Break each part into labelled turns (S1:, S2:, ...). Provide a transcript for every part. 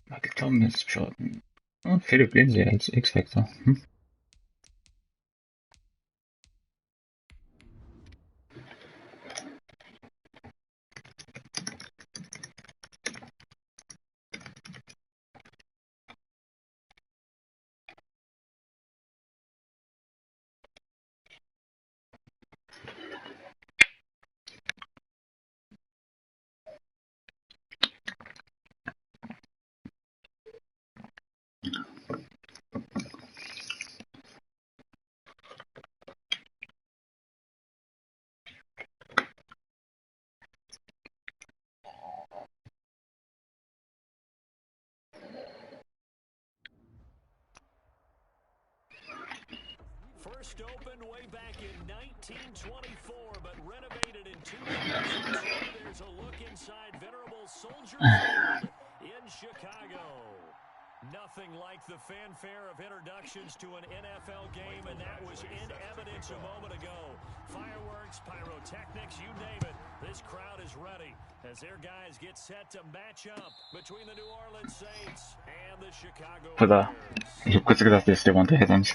S1: Michael Thomas, Jordan. Und Philip Lindsay als X-Factor. Hm.
S2: First opened way back in 1924, but renovated in 2002. There's a look inside venerable Soldier Field in Chicago. Nothing like the fanfare of introductions to an NFL game, and that was in evidence a moment ago. Fireworks, pyrotechnics, you name it. This crowd is ready as their guys get set to match up between the New Orleans Saints and the Chicago
S1: Oder,
S2: Bears.
S1: ich habe kurz gedacht, das ist Devontae Adams.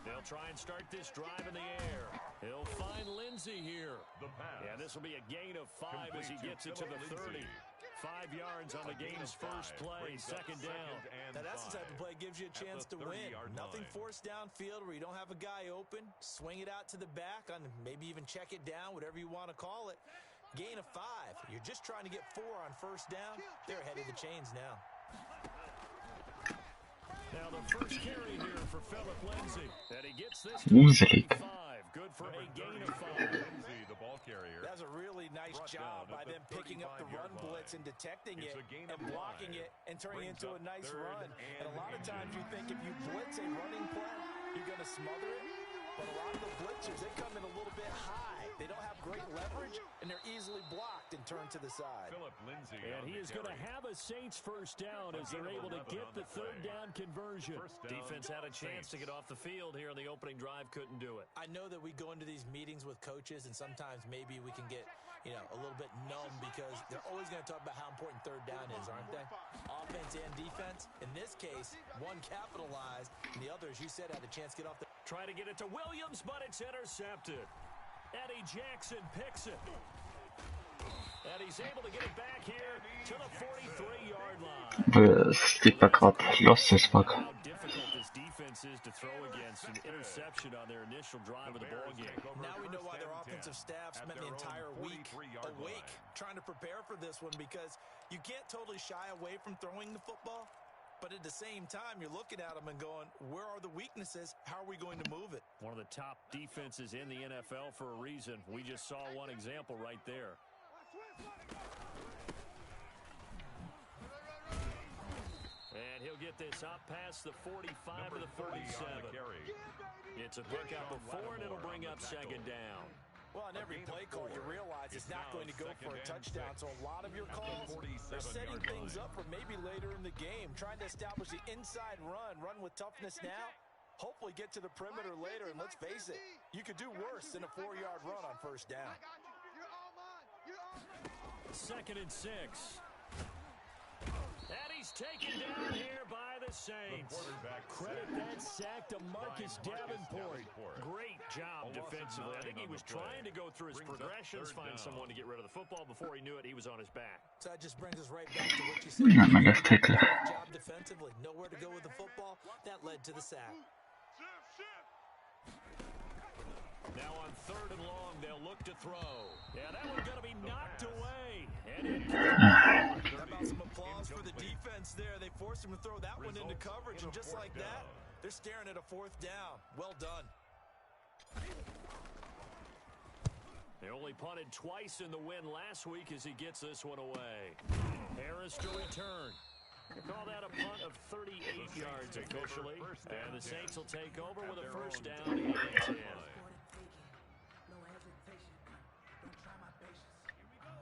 S2: They'll try and start this drive in the air. He'll find Lindsay here. Yeah, this will be a gain of 5 as he gets it to the 30. 5 yards on the game's first play, second down.
S3: Now that's the type of play that gives you a chance to win. Nothing forced downfield where you don't have a guy open. Swing it out to the back on maybe even check it down, whatever you want to call it. Gain of 5. You're just trying to get 4 on first down. They're ahead of the chains now.
S2: Now the first carry here for Philip Lindsay. And he gets this to
S1: Gruselig.
S2: 5. Good for a gain of 5.
S4: The ball carrier.
S3: That's a really nice job by them picking up the run blitz and detecting it and blocking it and turning it into a nice run. And a lot of times you think if you blitz a running play, you're going to smother it. But a lot of the blitzers, they come in a little bit high. They don't have great leverage, and they're easily blocked and turned to the side.
S4: Philip Lindsay.
S2: And he is going to have a Saints first down as they're able to get the third down conversion. Defense had a chance to get off the field here in the opening drive, couldn't do it.
S3: I know that we go into these meetings with coaches, and sometimes maybe we can get, a little bit numb because they're always going to talk about how important third down is, aren't they? Offense and defense. In this case, one capitalized, and the other, as you said, had a chance to get off the...
S2: Try to get it to Williams, but it's intercepted. Eddie Jackson picks it. And he's able to get it back here to the 43-yard line.
S1: Skipper grad lost as fuck.
S2: How difficult this defense is to throw against an interception on their initial drive of the ball game.
S3: Now we know why their offensive staff spent the entire week awake trying to prepare for this one, because you can't totally shy away from throwing the football. But at the same time, you're looking at them and going, where are the weaknesses? How are we going to move it?
S2: One of the top defenses in the NFL for a reason. We just saw one example right there. And he'll get this up past the 45 to the 37. It's a pickup of 4, and it'll bring up second down.
S3: Well, on every play call, you realize it's not going to go for a touchdown. So a lot of your calls are setting things up for maybe later in the game, trying to establish the inside run with toughness now, hopefully get to the perimeter later. And let's face it, you could do worse than a 4-yard run on first down.
S2: 2nd and 6. And he's taken down here by the Saints. Credit that sack to Marcus Davenport. Great job defensively. I think he was trying to go through his progressions, find someone to get rid of the football. Before he knew it, he was on his back.
S3: So that just brings us right back to what you said.
S1: Not my left tackle.
S3: Job defensively. Nowhere to go with the football. That led to the sack.
S2: Now on 3rd and long, they'll look to throw. Yeah, that one's going to be knocked away. And
S3: How about some applause for the defense there? They forced him to throw that one into coverage, and just like that, they're staring at a 4th down. Well done.
S2: They only punted twice in the win last week as he gets this one away. Harris to return. They call that a punt of 38 yards officially. And the Saints will take over with a first down and 10.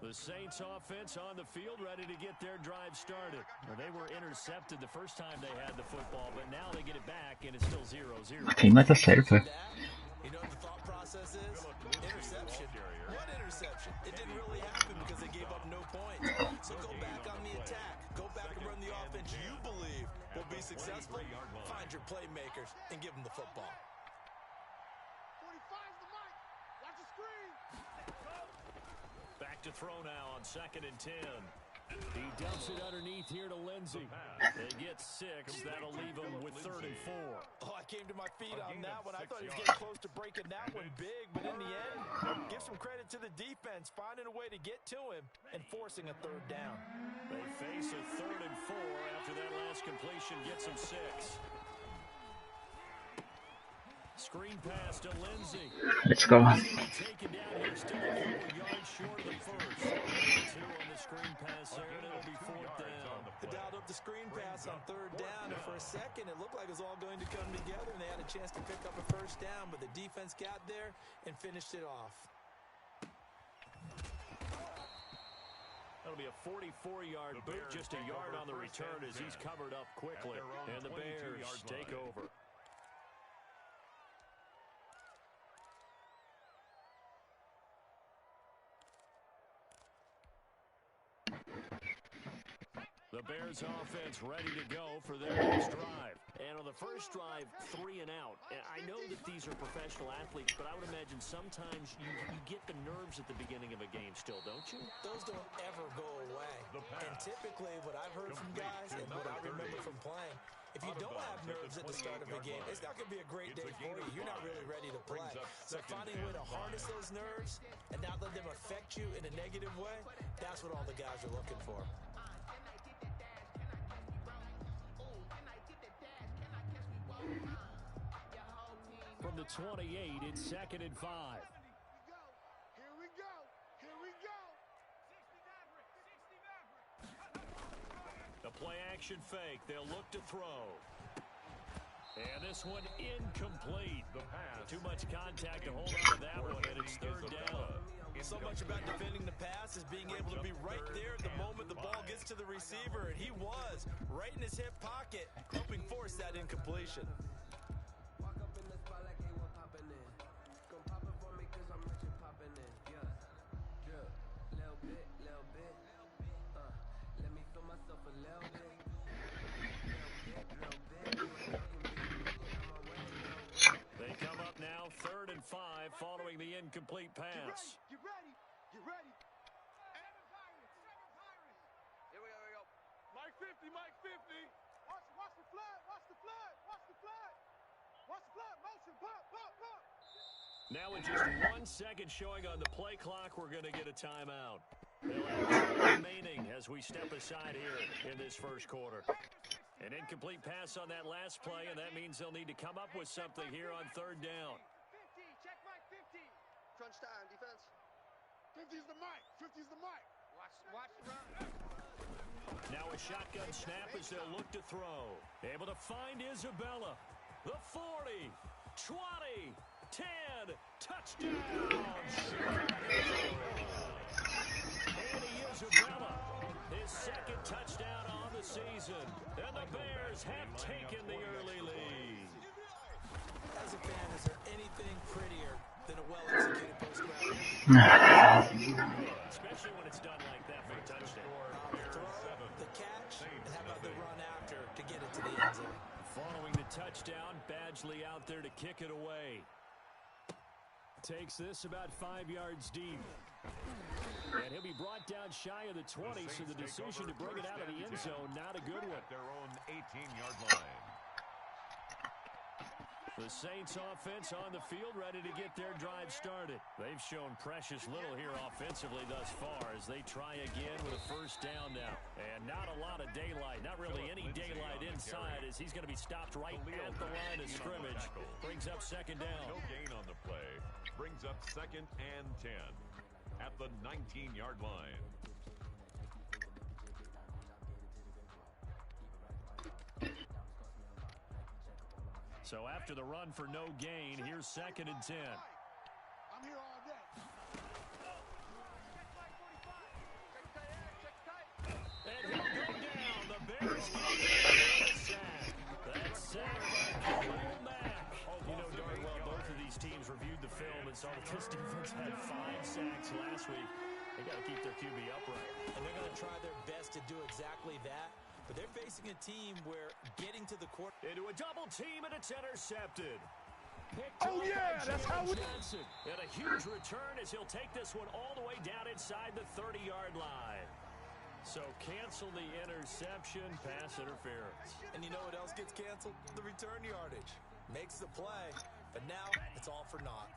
S2: The Saints offense on the field ready to get their drive started. Well, they were intercepted the first time they had the football, but now they get it back, and it's still 0-0.
S1: Teamet serve.
S3: You know what the thought process is? Interception. What interception? It didn't really happen because they gave up no points. So go back on the attack. Go back and run the offense you believe will be successful. Find your playmakers and give them the football.
S4: 45's the mic. Watch the screen.
S2: Back to throw now on 2nd and 10. He dumps it underneath here to Lindsey. They get 6. That'll leave him with 3rd and 4.
S3: Oh, I came to my feet on that one. I thought he was getting close to breaking that one big, but in the end, give some credit to the defense, finding a way to get to him and forcing a 3rd down.
S2: They face a 3rd and 4 after that last completion gets him 6. Screen pass to Lindsey.
S1: Let's go.
S2: Taken down here, still a couple yards short of the first. 2 on the screen pass there, and it'll be 4th down.
S3: They dialed up the screen pass on 3rd down, and for a second, it looked like it was all going to come together, and they had a chance to pick up a 1st down, but the defense got there and finished it off.
S2: That'll be a 44-yard boot, just a yard on the return as he's covered up quickly, and the Bears take over. The Bears offense ready to go for their next drive. And on the first drive, 3 and out. I know that these are professional athletes, but I would imagine sometimes you get the nerves at the beginning of a game still, don't you?
S3: Those don't ever go away. And typically what I've heard from guys and what I remember from playing, if you don't have nerves at the start of a game, it's not going to be a great day for you. You're not really ready to play. So finding a way to harness those nerves and not let them affect you in a negative way, that's what all the guys are looking for.
S2: From the 28, it's 2nd and 5.
S4: Here we go. Here we go.
S2: The play action fake. They'll look to throw. And this one incomplete. Too much contact to hold on to that one, and it's 3rd down.
S3: So much about defending the pass is being able to be right there at the moment the ball gets to the receiver, and he was right in his hip pocket, helping force that incompletion.
S2: They come up now 3rd and 5 following the incomplete pass.
S4: Get ready. Get ready.
S5: Here we go.
S4: Mike 50, Mike 50. Watch the flood. Watch the flood. Watch the flood. Watch the flood. Motion. Pop.
S2: Now with just 1 second showing on the play clock, we're going to get a timeout. They'll have 2 remaining as we step aside here in this first quarter. An incomplete pass on that last play, and that means they'll need to come up with something here on 3rd down.
S4: 50. Check Mike 50.
S5: Crunch time, defense.
S4: 50's the mic. 50's the mic.
S5: Watch the run.
S2: Now a shotgun snap as they'll look to throw. Able to find Isabella. The 40, 20, 10, touchdown! Andy Isabella, his 2nd touchdown on the season. And the Bears have taken the early lead.
S3: As a fan, is there anything prettier than a well-executed post-round?
S2: Especially when it's done like that for a touchdown.
S3: The throw, the catch, and how about the run after to get it to the end zone?
S2: Following the touchdown, Badgley out there to kick it away. Takes this about 5 yards deep. And he'll be brought down shy of the 20, so the decision to bring it out of the end zone, not a good one.
S6: Their own 18-yard line.
S2: The Saints offense on the field ready to get their drive started. They've shown precious little here offensively thus far as they try again with a 1st down now. And not a lot of daylight, not really any daylight inside as he's going to be stopped right at the line of scrimmage. Brings up 2nd down.
S6: No gain on the play. Brings up 2nd and 10 at the 19-yard line.
S2: So after the run for no gain, here's 2nd and 10.
S4: I'm here all day.
S2: QB upright.
S3: And they're going to try their best to do exactly that. But they're facing a team where getting to the court...
S2: Into a double team, and it's intercepted. Picked
S4: Oh,
S2: off
S4: yeah,
S2: by
S4: that's how
S2: James
S4: we...
S2: Johnson. And a huge return as he'll take this one all the way down inside the 30-yard line. So cancel the interception, pass interference.
S3: And you know what else gets canceled? The return yardage. Makes the play, but now it's all for naught.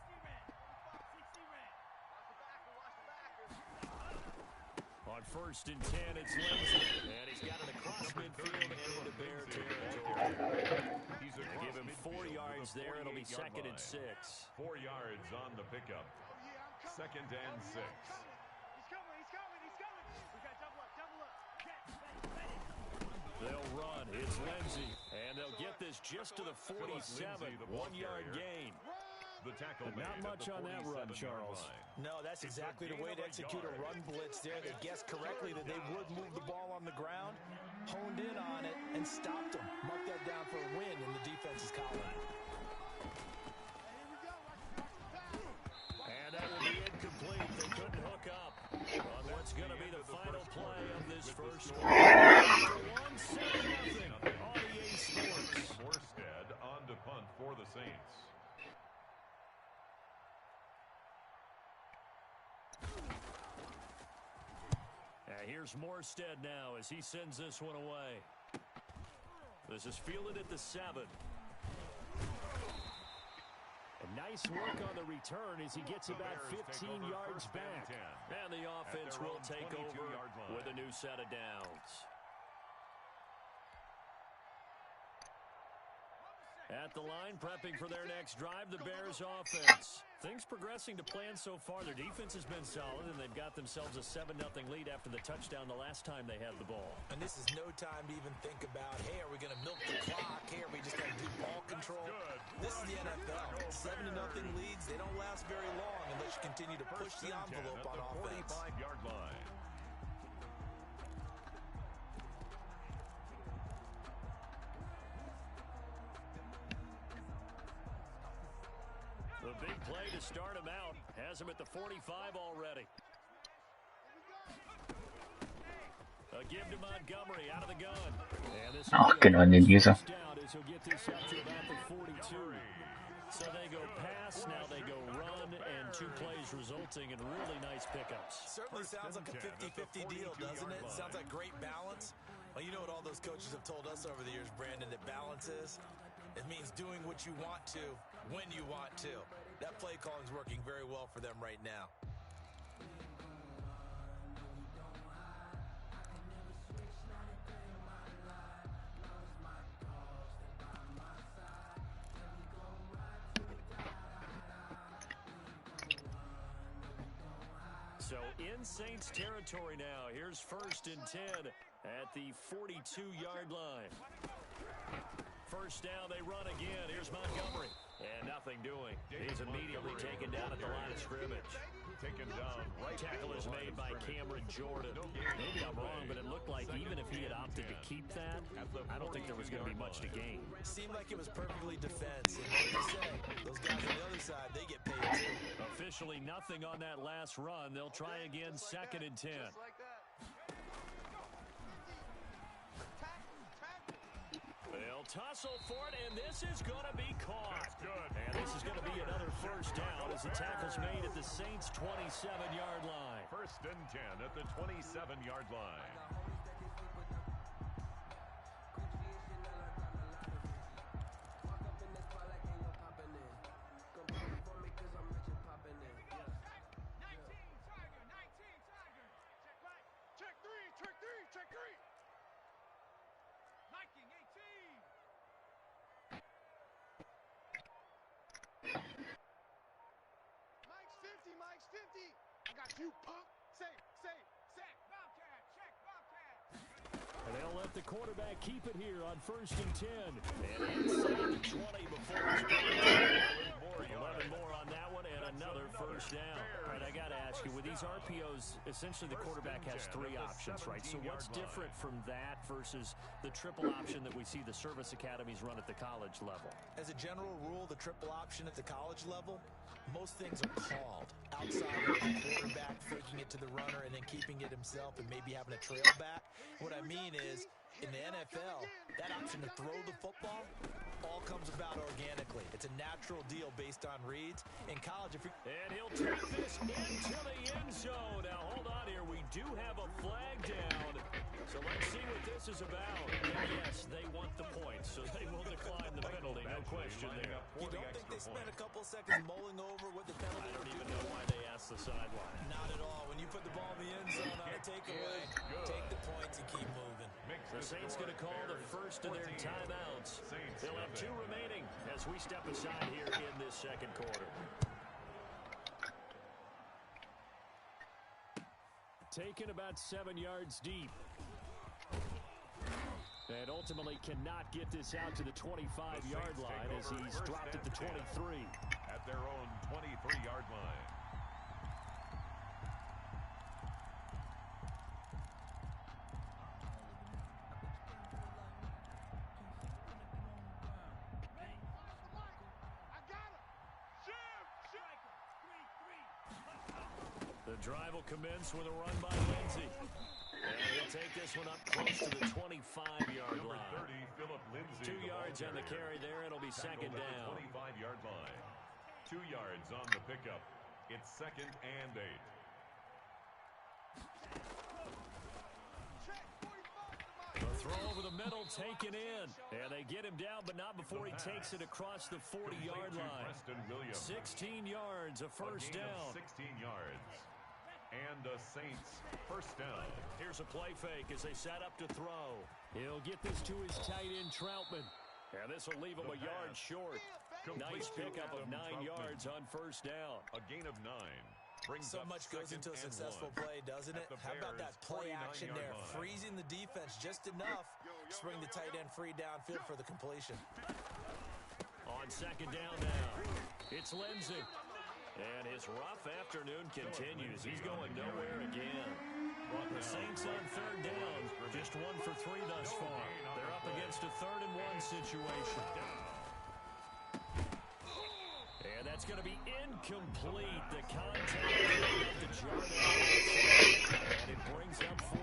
S2: On 1st and 10, it's Lindsay. And he's got it across midfield and into Bear territory. Give him 4 yards there. It'll be 2nd and 6.
S6: 4 yards on the pickup. 2nd and 6.
S4: He's coming. We got double up.
S2: They'll run. It's Lindsay. And they'll get this just to the 47. 1-yard gain.
S6: The tackle
S2: But not much on that run, Charles.
S3: No, that's exactly the way to execute a run blitz there. They guessed correctly that they would move the ball on the ground, honed in on it, and stopped them. Mark that down for a win in the defense's column.
S2: And that will be incomplete. They couldn't hook up on what's going to be the final play of this first one. 1-7-0 on EA Sports.
S6: Morstead on to punt for the Saints.
S2: Here's Morstead now as he sends this one away. This is fielded at the 7. And nice work on the return as he gets about 15 yards back. And the offense will take over with a new set of downs. At the line, prepping for their next drive, the Bears offense. Things progressing to plan so far. Their defense has been solid, and they've got themselves a 7-0 lead after the touchdown the last time they had the ball.
S3: And this is no time to even think about, hey, are we going to milk the clock? Hey, are we just going to do ball control? This is the NFL. 7-0 leads, they don't last very long unless you continue to push the envelope on offense.
S6: 45-yard line.
S2: The big play to start him out has him at the 45 already. A give to Montgomery out of the gun. And this
S1: good on you, user.
S2: down as he'll get this up to about the 42. So they go pass, now they go run, and 2 plays resulting in really nice pickups.
S3: Certainly sounds like a 50-50 deal, doesn't it? Sounds like great balance. Well, you know what all those coaches have told us over the years, Brandon, that balance is? It means doing what you want to, when you want to. That play calling is working very well for them right now.
S2: So in Saints territory now. Here's 1st and 10 at the 42-yard line. First down, they run again. Here's Montgomery. And nothing doing. He's immediately taken down at the line of scrimmage.
S6: Taken down right.
S2: Tackle is made by Cameron Jordan. Maybe I'm wrong, but it looked like even if he had opted to keep that, I don't think there was going to be much to gain.
S3: Seemed like it was perfectly defensive. Like you say, those guys on the other side, they get paid too.
S2: Officially nothing on that last run. They'll try again, 2nd and 10. They'll tussle for it, and this is going to be caught. And this is going to be another first down as the tackle's made at the Saints' 27-yard line.
S6: 1st and 10 at the 27-yard line.
S4: Check three. Nike 18. Mike's 50. I got you, punk. Safe. Sack. Bobcat. Check, Bobcat.
S2: And they'll let the quarterback keep it here on 1st and 10. And inside the 20 before it's 11 more on that one, and another first down. All right, I got to ask you, with these RPOs, essentially the quarterback has three options, right? So what's different from that versus the triple option that we see the service academies run at the college level?
S3: As a general rule, the triple option at the college level, most things are called outside of the quarterback faking it to the runner and then keeping it himself and maybe having a trail back. What I mean is, in the NFL, that option to throw the football all comes about organically. It's a natural deal based on reads. In college, if you're...
S2: And he'll take this into the end zone. Now, hold on here. We do have a flag down. So let's see what this is about. And yes, they want the points, so they will decline the penalty. No question there.
S3: You don't think they spent a couple seconds mulling over what the penalty
S2: I don't even know why they asked the sideline.
S3: Not at all. When you put the ball in the end zone on a takeaway, take the points and keep moving.
S2: The Saints going to call the first of their timeouts. They'll have 2 remaining as we step aside here in this second quarter. Taken about 7 yards deep. And ultimately cannot get this out to the 25-yard line as he's dropped at the 23.
S6: At their own 23-yard line.
S2: The drive will commence with a run by Lindsey. And he'll take this one up close to the 25-yard line. 2 yards on the carry there. It'll be second down.
S6: 25-yard line. 2 yards on the pickup. It's second and 8.
S2: The throw over the middle taken in. And they get him down, but not before he takes it across the 40-yard line. 16 yards, a first down.
S6: 16 yards. And the Saints first down.
S2: Here's a play fake as they set up to throw. He'll get this to his tight end, Troutman. And this will leave him a yard short. Nice pickup of 9 yards on first down.
S6: A gain of 9.
S3: So much goes into a successful play, doesn't it? How about that play action there? Freezing the defense just enough to bring the tight end free downfield for the completion.
S2: On second down now, it's Lindsey. And his rough afternoon continues. He's going nowhere again. The Saints on third down, just 1 for 3 thus far. They're up against a 3rd and 1 situation. And that's going to be incomplete. The contact at the Jordan. And it brings up 4.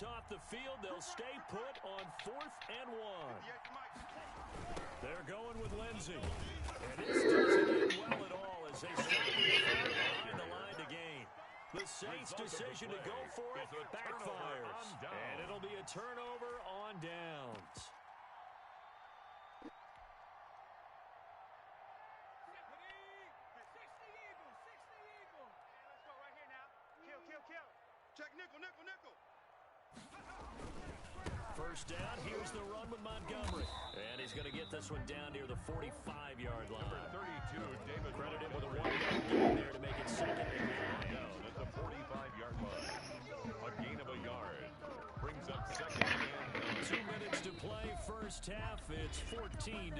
S2: Off the field, they'll stay put on 4th and 1. They're going with Lindsey. And this doesn't end well at all as they stay behind the line to gain. The Saints' decision to go for it backfires. And it'll be a turnover on downs.
S4: Check nickel, nickel, nickel.
S2: First down, here's the run with Montgomery. And he's going to get this one down near the 45-yard line.
S6: Number 32, David.
S2: Credit him with a 1-yard gain there to make it second and 9.
S6: Down at the 45-yard line. A gain of a yard. Brings up second and
S2: 2 minutes to play first half. It's 14-0.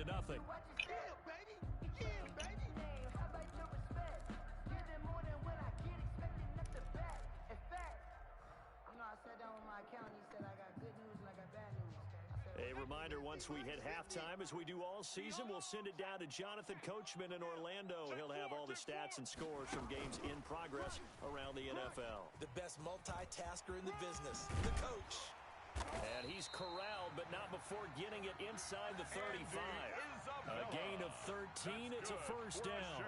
S2: A reminder once once we hit halftime, as we do all season, we'll send it down to Jonathan Coachman in Orlando. He'll have all the stats and scores from games in progress around the NFL.
S3: The best multitasker in the business, the coach.
S2: And he's corralled, but not before getting it inside the 35. A gain of 13. It's a first down.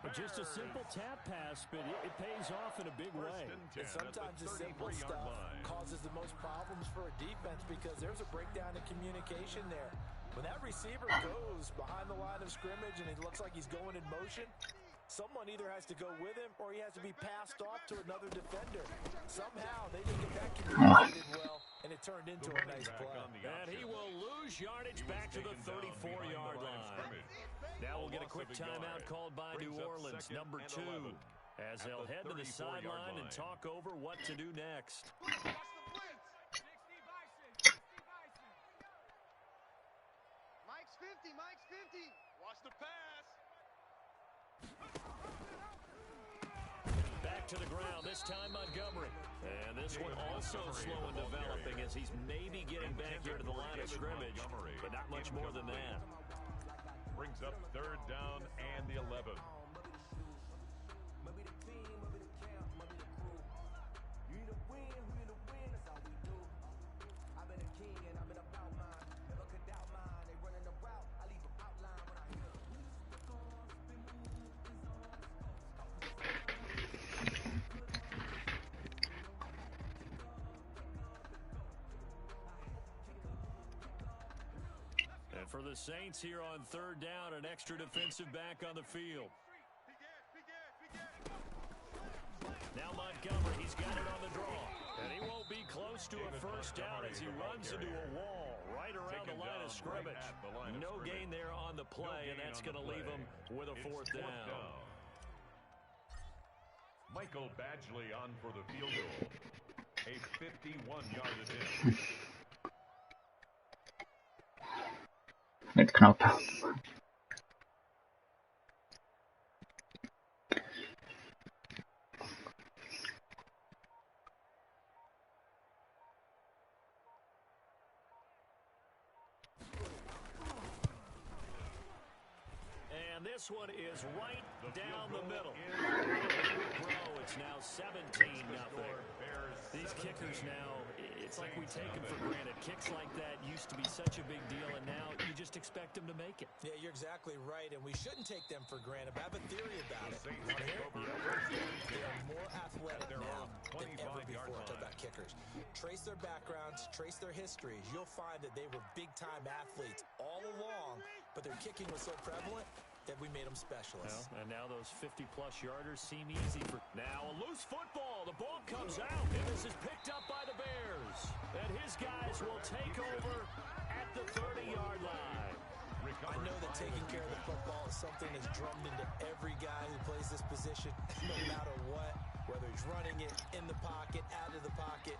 S2: But just a simple tap pass, but it pays off in a big way.
S3: And sometimes the simple stuff causes the most problems for a defense because there's a breakdown in communication there. When that receiver goes behind the line of scrimmage and it looks like he's going in motion, someone either has to go with him or he has to be passed off to another defender. Somehow they didn't get that communicated well, and it turned into a nice play.
S2: And he will lose yardage back to the 34-yard line. Now we'll get a quick timeout called by New Orleans, number 2, as they'll head to the sideline and talk over what to do next.
S5: Mike's 50, Mike's 50.
S4: Watch the pass.
S2: Back to the ground, this time Montgomery. And this one also slow in developing as he's maybe getting back here to the line of scrimmage, but not much more than that.
S6: Brings up third down and the 11.
S2: And for the Saints here on third down, an extra defensive back on the field. Now Montgomery, he's got it on the draw. And he won't be close to a first down as he runs into a wall right around the line of scrimmage. No gain there on the play, and that's going to leave him with a fourth down.
S6: Michael Badgley on for the field goal. A 51-yard attempt.
S1: Mit knapp.
S2: And this one is right down the middle. It's now 17-0. These kickers now, it's like we take them for granted. Kicks like that used to be such a big deal, and now you just expect them to make it.
S3: Yeah, you're exactly right, and we shouldn't take them for granted. But I have a theory about it. They are more athletic now than ever before. Talk about kickers. Trace their backgrounds, trace their histories. You'll find that they were big-time athletes all along, but their kicking was so prevalent that we made them specialists.
S2: Well, and now those 50-plus yarders seem easy for... Now a loose football. The ball comes out, and this is picked up by the Bears. And his guys will take over at the 30-yard line.
S3: I know that taking care of the football is something that's drummed into every guy who plays this position, no matter what, whether he's running it, in the pocket, out of the pocket.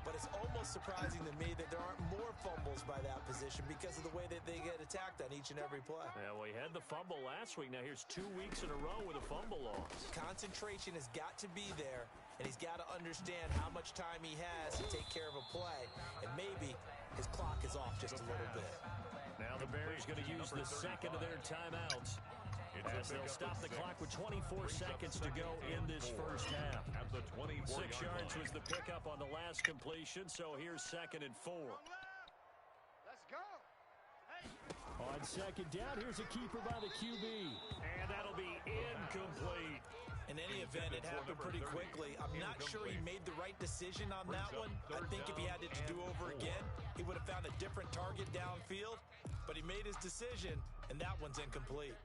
S3: But it's almost surprising to me that there aren't more fumbles by that position because of the way that they get attacked on each and every play.
S2: Yeah, we had the fumble last week. Now here's 2 weeks in a row with a fumble loss.
S3: Concentration has got to be there, and he's got to understand how much time he has to take care of a play. And maybe his clock is off just a little bit.
S2: Now the Bears going to use the second of their timeouts, as they'll stop the clock with 24 seconds to go in this first half.
S6: At the 24
S2: 6 yards was the pickup on the last completion, so here's 2nd and 4.
S5: Let's go.
S2: On second down, here's a keeper by the QB, and that'll be incomplete.
S3: In any event, it happened pretty quickly. I'm not sure he made the right decision on that one. I think if he had it to do over again, he would have found a different target downfield, but he made his decision, and that one's incomplete.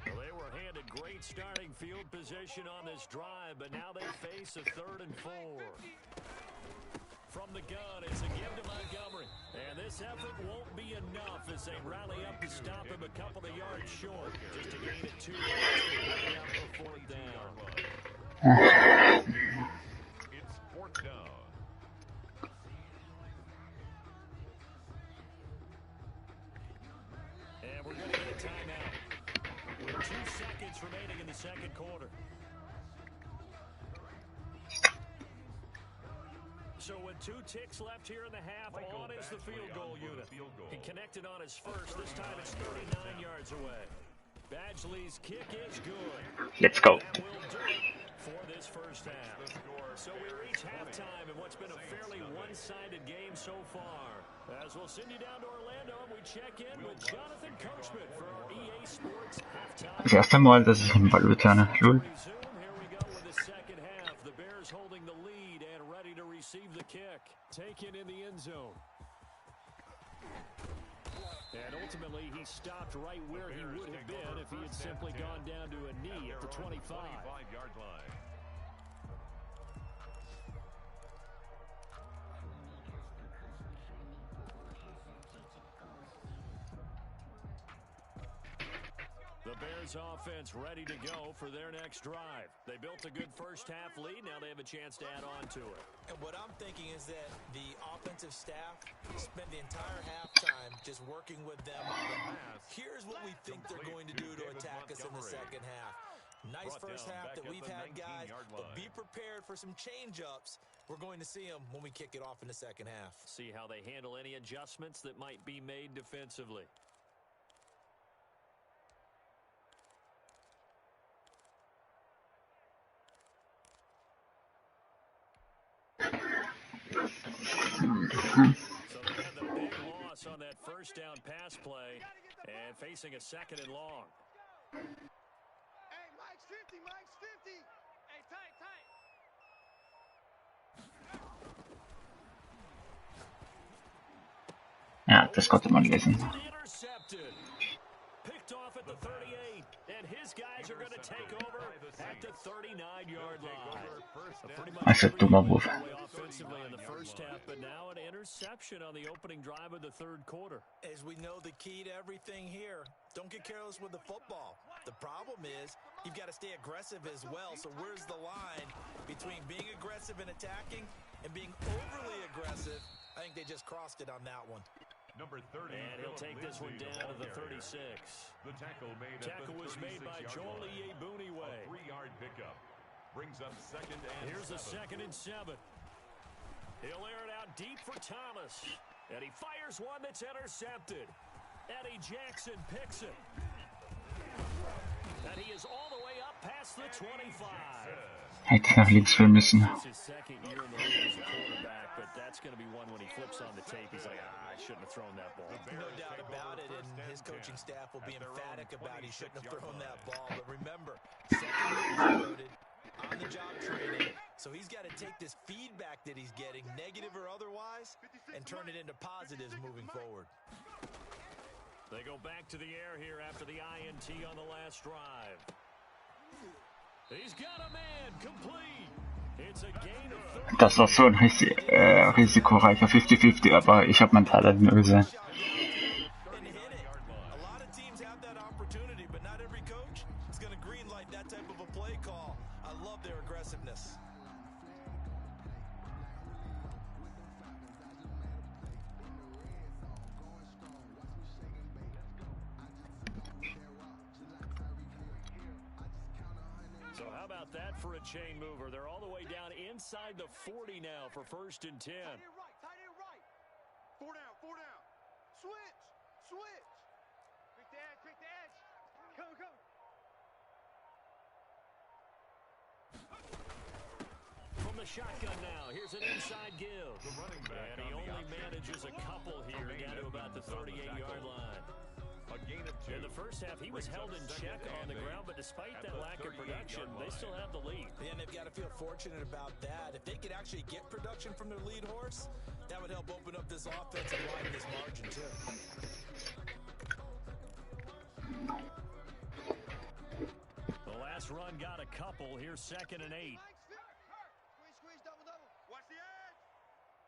S2: Well, they were handed great starting field position on this drive, but now they face a 3rd and 4. From the gun, it's a give to Montgomery. And this effort won't be enough as they rally up to stop him a couple of yards short. Just a gain of 2 yards to rally up for 4th down.
S6: It's 4th down.
S2: And we're going to get a timeout with 2 seconds remaining in the second quarter. So with 2 ticks left here in the half, on is the field goal unit. He connected on his first. This time it's 39 yards away. Badgley's kick is good.
S1: Let's go.
S2: That will do it for this first half. So we reach halftime in what's been a fairly one-sided game so far. As we'll send you down to Orlando, we check in with Jonathan Coachman for our EA Sports halftime.
S1: Das erste Mal, dass ich einen Ball returne. Lol.
S2: Here we go with the second half. The Bears holding the lead and ready to receive the kick. Taken in the end zone. And ultimately, he stopped right where he would have been if he had simply gone down to a knee at the 25-yard line. The Bears offense ready to go for their next drive. They built a good first half lead. Now they have a chance to add on to it.
S3: And what I'm thinking is that the offensive staff spent the entire halftime just working with them on the pass. Here's what we think they're going to do to attack us in the second half. Nice first half that we've had, guys, but be prepared for some change-ups. We're going to see them when we kick it off in the second half.
S2: See how they handle any adjustments that might be made defensively. So they had the big loss on that first down pass play and facing a second and long.
S5: Hey, Mike's 50, Mike's 50.
S4: Hey, tight, tight.
S1: Ja, das konnte man lesen.
S2: Intercepted. Picked off at the 38, and his guys are going to take over at the 39-yard line.
S1: Also dummer Wurf.
S2: Offensively in the first half, but now an interception on the opening drive of the third quarter.
S3: As we know, the key to everything here, don't get careless with the football. The problem is you've got to stay aggressive as well. So where's the line between being aggressive and attacking and being overly aggressive? I think they just crossed it on that one.
S6: Number 30.
S2: And he'll take this one down to the 36.
S6: The tackle
S2: was made by Joel Iyebuniwe.
S6: 3-yard pickup. Brings up second and
S2: Here's the
S6: 7.
S2: 2nd and 7. He'll air it out deep for Thomas. And he fires one that's intercepted. Eddie Jackson picks it. And he is all the way up past the 25.
S1: Hätte nach links filmen müssen.
S2: It's his second year in the league as a quarterback, but that's going to be one when he flips on the tape. He's like, I shouldn't have thrown that ball.
S3: No doubt about it, and his coaching staff will be emphatic about he shouldn't have thrown that ball. But remember, second year loaded, on-the-job training, so he's got to take this feedback that he's getting, negative or otherwise, and turn it into positives moving forward.
S2: They go back to the air here after the INT on the last drive. He's got a man complete. It's a gain of 30.
S1: Das war so ein risikoreicher 50-50, aber ich habe mein Talent nur gesehen.
S3: A lot of teams have that opportunity, but not every coach is going to greenlight that type of a play call. I love their aggressiveness.
S2: So how about that for a chain mover? They're all the way down inside the 40 now for 1st and 10.
S5: Tight end right, tight end right. 4 down, 4 down. Switch, switch. Pick the edge, pick the edge. Come, come.
S2: From the shotgun now, here's an inside give. And he only manages a couple here down to about the 38-yard line.
S6: A gain of 2.
S2: In the first half, he was held in check on the ground, but despite that lack of production, they still have the lead.
S3: And they've got to feel fortunate about that. If they could actually get production from their lead horse, that would help open up this offense and widen this margin, too.
S2: The last run got a couple. Here's 2nd and 8.
S5: Squeeze, squeeze, double, double. Watch the edge.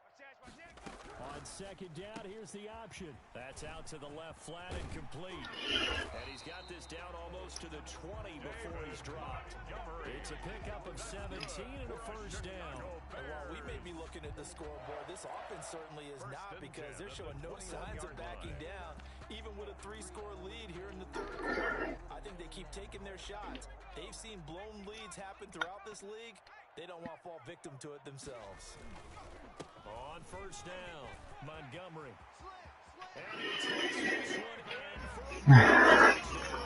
S5: Watch the edge, watch the edge.
S2: On 2nd down, here's the option. That's out to the left, flat and complete. And he's got this down almost to the 20 before he's dropped. It's a pickup of 17 and a first down.
S3: And while we may be looking at the scoreboard, this offense certainly is not, because they're showing no signs of backing down, even with a 3-score lead here in the third quarter. I think they keep taking their shots. They've seen blown leads happen throughout this league. They don't want to fall victim to it themselves.
S2: On first down, Montgomery. And he takes this one in for a touchdown.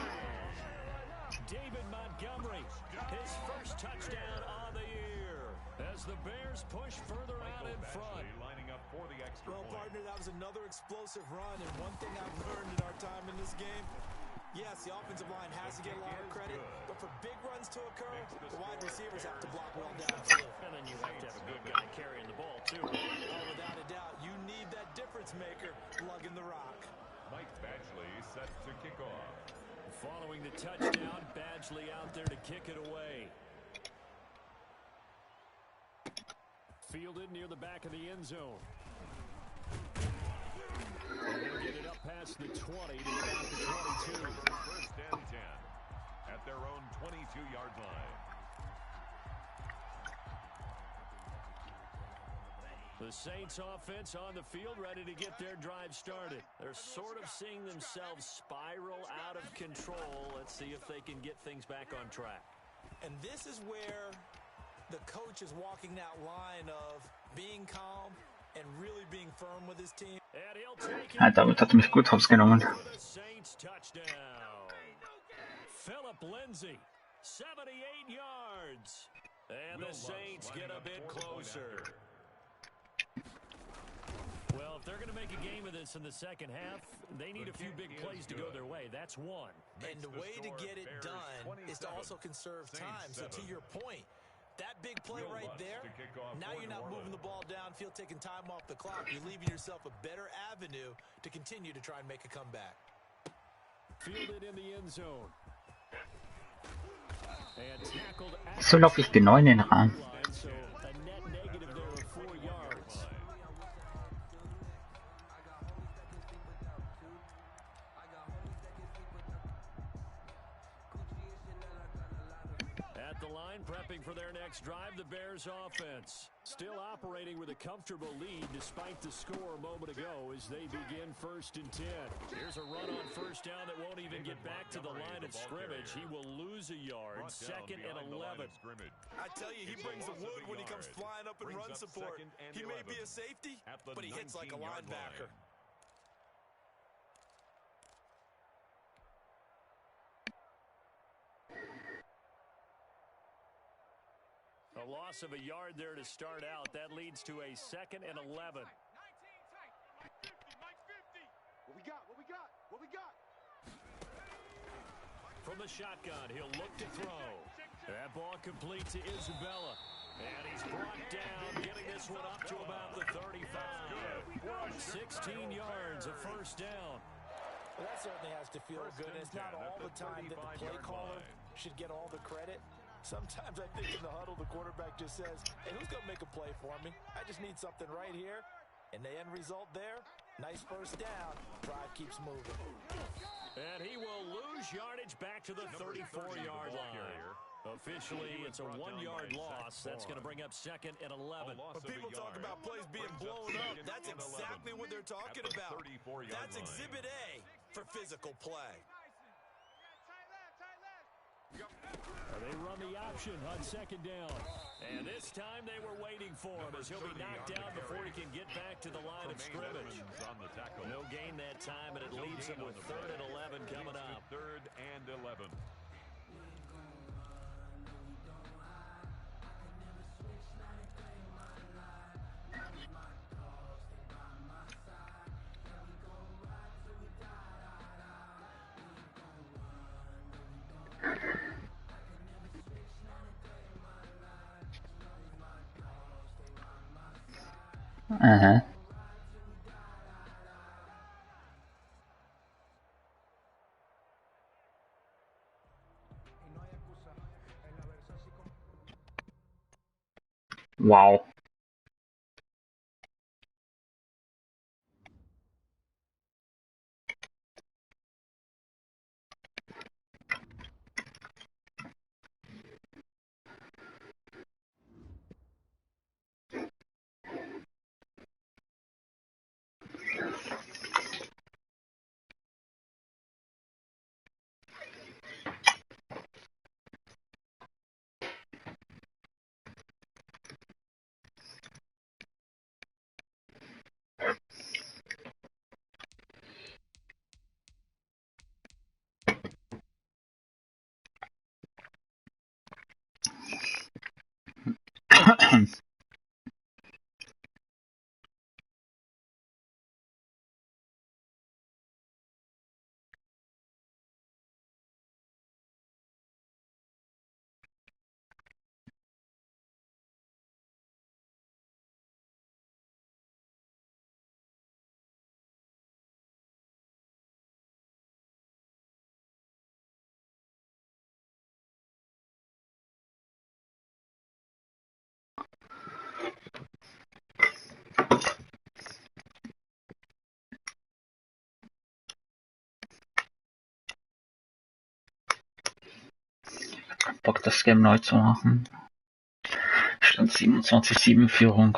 S2: David Montgomery, his first touchdown on the year, as the Bears push further out in front.
S6: Lining up for the extra
S3: Well,
S6: point.
S3: partner, that was another explosive run, and one thing I've learned in our time in this game, yes, the offensive line has to get a lot of credit, but for big runs to occur, the wide receivers have to block well downfield.
S2: And then you have to have a good guy carrying the ball, too.
S3: Oh, without a doubt, you need that difference maker lugging the rock.
S6: Mike Badgley set to kick off.
S2: Following the touchdown, Badgley out there to kick it away. Fielded near the back of the end zone. They'll get it up past the 20 to about the 22.
S6: First and 10 at their own 22-yard line.
S2: The Saints offense on the field, ready to get their drive started. They're sort of seeing themselves spiral out of control. Let's see if they can get things back on track.
S3: And this is where the coach is walking that line of being calm and really being firm with his team.
S2: And he'll take it.
S1: Damit hat er mich gut hops genommen.
S2: For the Saints touchdown. Philip Lindsay, 78 yards. And the Saints get a bit closer. Well, if they're going to make a game of this in the second half, they need a few big plays to go their way. That's one.
S3: And the way to get it done is to also conserve time. So to your point, that big play right there, now you're not moving the ball downfield, taking time off the clock. You're leaving yourself a better avenue to continue to try and make a comeback.
S2: Fielded in the end zone. And tackled at
S1: So laufe ich den 9 in den Rahmen.
S2: so a net negative there of 4 yards. At the line, prepping for their next drive, the Bears offense. Still operating with a comfortable lead despite the score a moment ago as they begin first and 10. Here's a run on first down that won't even get back to the line of scrimmage. He will lose a yard. Second and 11.
S3: I tell you, he brings the wood when he comes flying up in run support. He may be a safety, but he hits like a linebacker.
S2: A loss of a yard there to start out. That leads to a second and 11.
S4: What we got? What we got? What we got?
S2: From the shotgun, he'll look to throw. That ball complete to Isabella. And he's brought down, getting this one up to about the 35. 16 yards, a first down.
S3: Well, that certainly has to feel good. And it's not all the time that the play caller should get all the credit. Sometimes I think in the huddle, the quarterback just says, hey, who's going to make a play for me? I just need something right here. And the end result there, nice first down. Drive keeps moving.
S2: And he will lose yardage back to the 34-yard line. Officially, it's a 1-yard loss. That's going to bring up second and 11.
S3: When people talk about plays being blown up, that's exactly what they're talking about. That's Exhibit A for physical play.
S2: They run the option on second down. And this time they were waiting for him as he'll be knocked down before he can get back to the line of scrimmage. No gain that time, and it leaves him with third and 11 coming up.
S6: Third and 11.
S1: Aha. Wow. das Game neu zu machen. Stand 27-7 Führung.